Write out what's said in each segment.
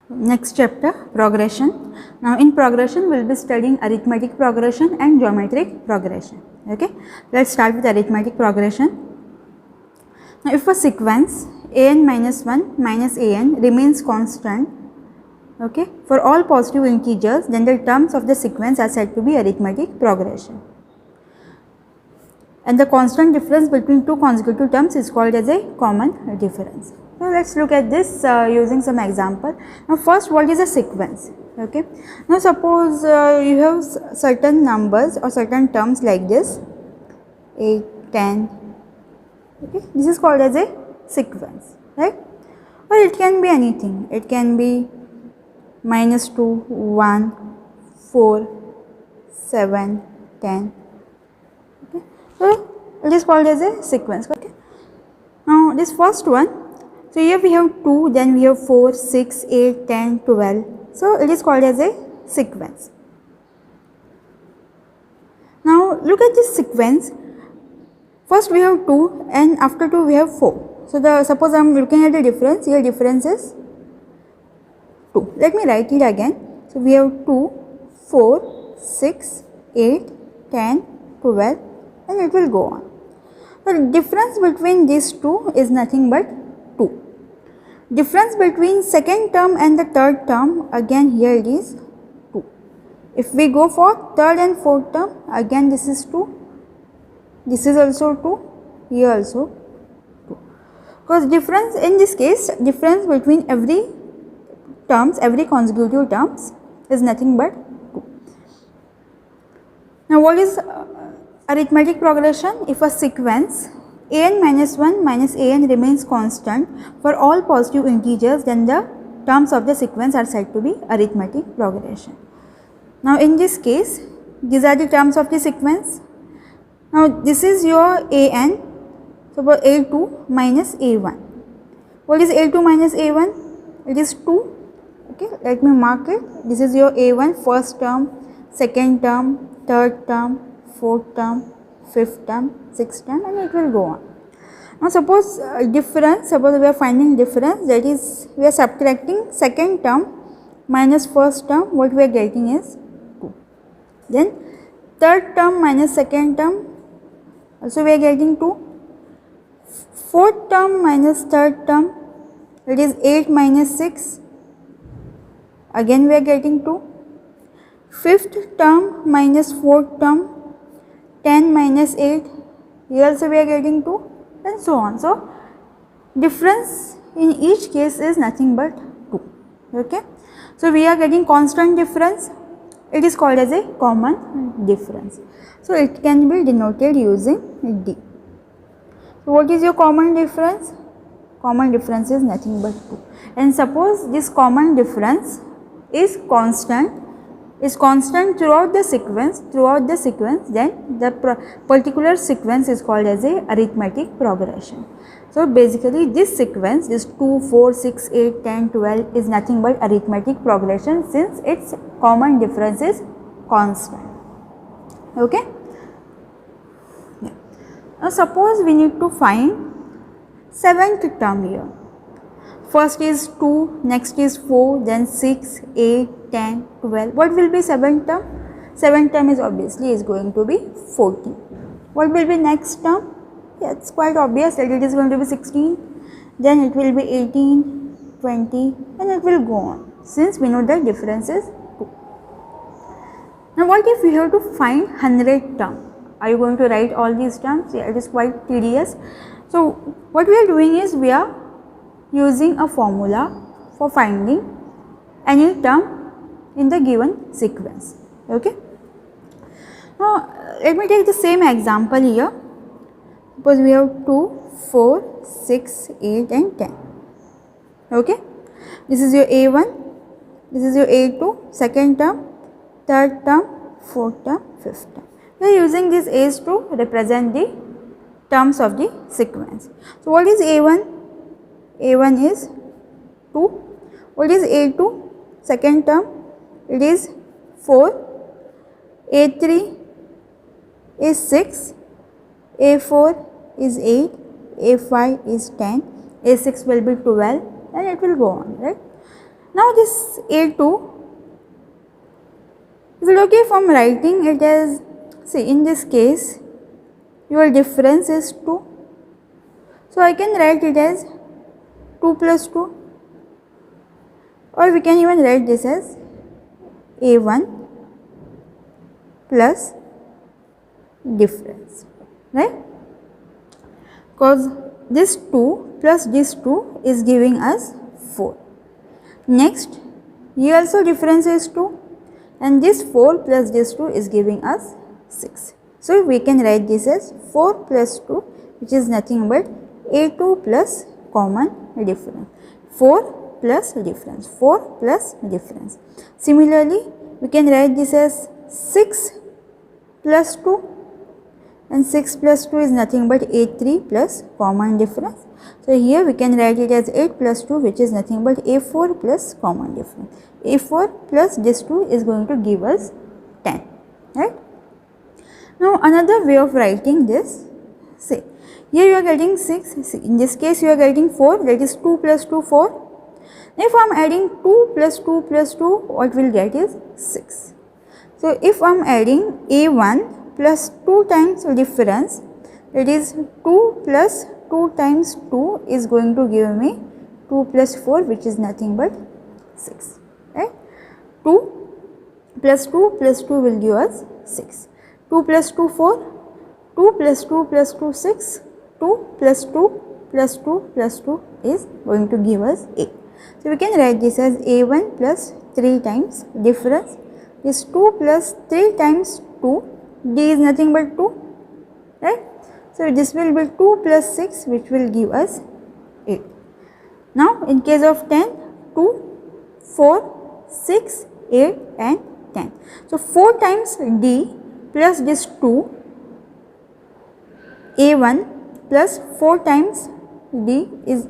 Next chapter, progression. Now in progression we will be studying arithmetic progression and geometric progression. Okay, let's start with arithmetic progression. Now if a sequence an minus 1 minus an remains constant, okay, for all positive integers, then the terms of the sequence are said to be arithmetic progression. And the constant difference between two consecutive terms is called as a common difference. So let's look at this using some example. Now first, what is a sequence? Okay. Now suppose you have certain numbers or certain terms like this, 8, 10. Okay. This is called as a sequence, right? Or it can be anything. It can be minus 2, 1, 4, 7, 10. Okay. So it is called as a sequence. Okay. Now this first one. So here we have 2, then we have 4, 6, 8, 10, 12. So it is called as a sequence. Now look at this sequence. First we have 2 and after 2 we have 4. So suppose I am looking at the difference, here difference is 2. Let me write it again. So we have 2, 4, 6, 8, 10, 12 and it will go on. The difference between these two is nothing but 2. Difference between second term and the third term, again here it is 2. If we go for third and fourth term, again this is 2. This is also 2. Here also 2. Because difference in this case, difference between every terms, every consecutive terms is nothing but 2. Now what is arithmetic progression? If a sequence an minus 1 minus an remains constant for all positive integers, then the terms of the sequence are said to be arithmetic progression. Now in this case, these are the terms of the sequence. Now this is your an, suppose a2 minus a1. What is a2 minus a1? It is 2. Okay, let me mark it. This is your a1, first term, second term, third term, fourth term, fifth term, sixth term, and it will go on. Now suppose difference, suppose we are finding difference, that is we are subtracting second term minus first term, what we are getting is 2. Then third term minus second term, also we are getting 2. Fourth term minus third term, it is 8 minus 6, again we are getting 2. Fifth term minus fourth term, 10 minus 8, here also we are getting 2, and so on. So difference in each case is nothing but 2. Okay. So we are getting constant difference, it is called as a common difference. So it can be denoted using D. So what is your common difference? Common difference is nothing but 2. And suppose this common difference is constant throughout the sequence, then the particular sequence is called as a arithmetic progression. So basically this sequence, this 2, 4, 6, 8, 10, 12 is nothing but arithmetic progression, since its common difference is constant. Okay. Yeah. Now suppose we need to find seventh term here. First is 2, next is 4, then 6, 8, 10, 12. What will be seventh term? Seventh term is obviously is going to be 14. What will be next term? Yeah, it's quite obvious that it is going to be 16. Then it will be 18, 20 and it will go on, since we know the difference is 2. Now what if we have to find 100th term? Are you going to write all these terms? Yeah, it is quite tedious. So what we are doing is we are using a formula for finding any term in the given sequence. Okay. Now let me take the same example here. Suppose we have 2, 4, 6, 8 and 10. Okay. This is your a1, this is your a2, second term, third term, fourth term, fifth term. We are using these a's to represent the terms of the sequence. So what is a1? a1 is 2. What is a2? Second term, it is 4. a3 is 6. a4 is 8. a5 is 10. a6 will be 12 and it will go on, right? Now this A2, is it okay if I am writing it as, see in this case your difference is 2, so I can write it as 2 plus 2, or we can even write this as A1 plus difference, right, because this 2 plus this 2 is giving us 4. Next, here also difference is 2 and this 4 plus this 2 is giving us 6. So, we can write this as 4 plus 2, which is nothing but A2 plus common difference, 4 plus difference, 4 plus difference. Similarly, we can write this as 6 plus 2, and 6 plus 2 is nothing but A3 plus common difference. So, here we can write it as 8 plus 2, which is nothing but A4 plus common difference. A4 plus this 2 is going to give us 10, right. Now, another way of writing this, say here you are getting 6, in this case you are getting 4, that is 2 plus 2, 4. If I am adding 2 plus 2 plus 2, what we will get is 6. So, if I am adding A1 plus 2 times difference, that is 2 plus 2 times 2 is going to give me 2 plus 4, which is nothing but 6, right. 2 plus 2 plus 2 will give us 6. 2 plus 2 4, 2 plus 2 plus 2 6, 2 plus 2 plus 2 plus 2 is going to give us 8. So, we can write this as A1 plus 3 times difference, is 2 plus 3 times 2, D is nothing but 2, right. So, this will be 2 plus 6, which will give us 8. Now, in case of 10, 2, 4, 6, 8 and 10. So, 4 times D plus this 2, A1 plus 4 times D is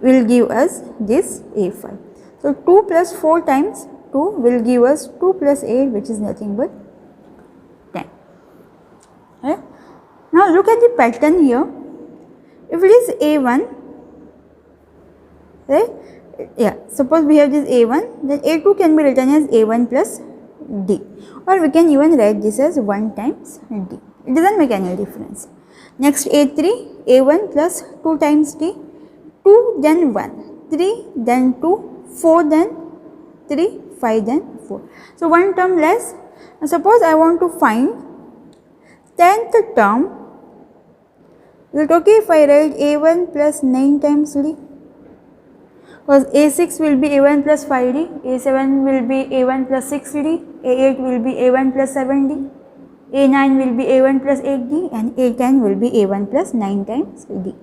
will give us this A5. So, 2 plus 4 times 2 will give us 2 plus 8, which is nothing but 10. Right? Now, look at the pattern here. If it is A1, right? Yeah, suppose we have this A1, then A2 can be written as A1 plus D, or we can even write this as 1 times D. It does not make any difference. Next A3, A1 plus 2 times D, 2 then 1, 3 then 2, 4 then 3, 5 then 4. So, one term less. Now, suppose I want to find 10th term. Is it okay if I write A1 plus 9 times D? Because A6 will be A1 plus 5D, A7 will be A1 plus 6D, A8 will be A1 plus 7D, A9 will be A1 plus 8D, and A10 will be A1 plus 9 times D.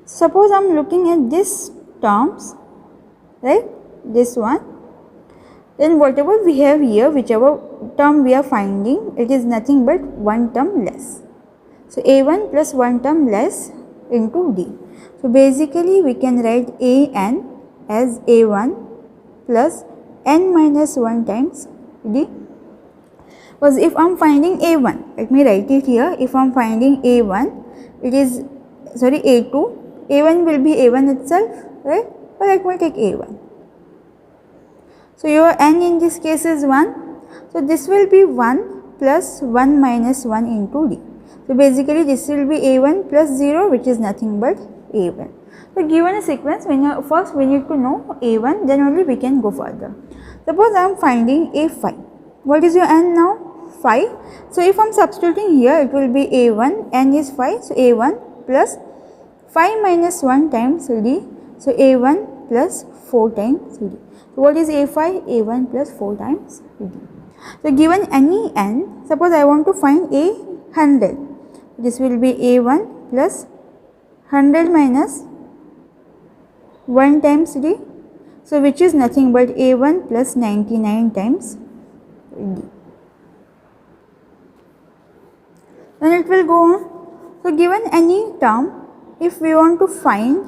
Suppose I am looking at this terms, right, this one, then whatever we have here, whichever term we are finding, it is nothing but one term less. So, A1 plus one term less into D. So, basically we can write An as A1 plus n minus 1 times D. Because if I am finding A1, let me write it here, if I am finding A1, it is, sorry, A2, A1 will be A1 itself, right, or let me take A1. So, your n in this case is 1, so this will be 1 plus 1 minus 1 into D. So, basically this will be A1 plus 0, which is nothing but A1. So, given a sequence, first we need to know A1, then only we can go further. Suppose I am finding A5. What is your n now? 5. So, if I am substituting here, it will be A1, n is 5. So, A1 plus 5 minus 1 times D. So, A1 plus 4 times D. So, what is A5? A1 plus 4 times D. So, given any n, suppose I want to find A100. This will be A1 plus 100 minus 1 times D. So, which is nothing but A1 plus 99 times D. Then it will go on. So, given any term, if we want to find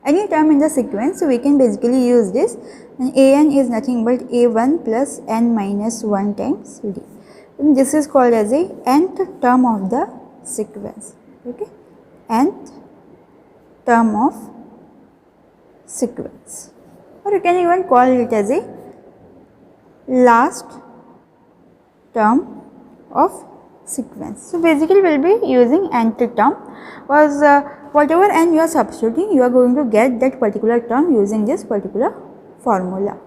any term in the sequence, so we can basically use this, and An is nothing but A1 plus n minus 1 times D. And this is called as a nth term of the sequence. Okay, nth term of sequence. or you can even call it as a last term of sequence. So basically we will be using nth term, because whatever n you are substituting, you are going to get that particular term using this particular formula.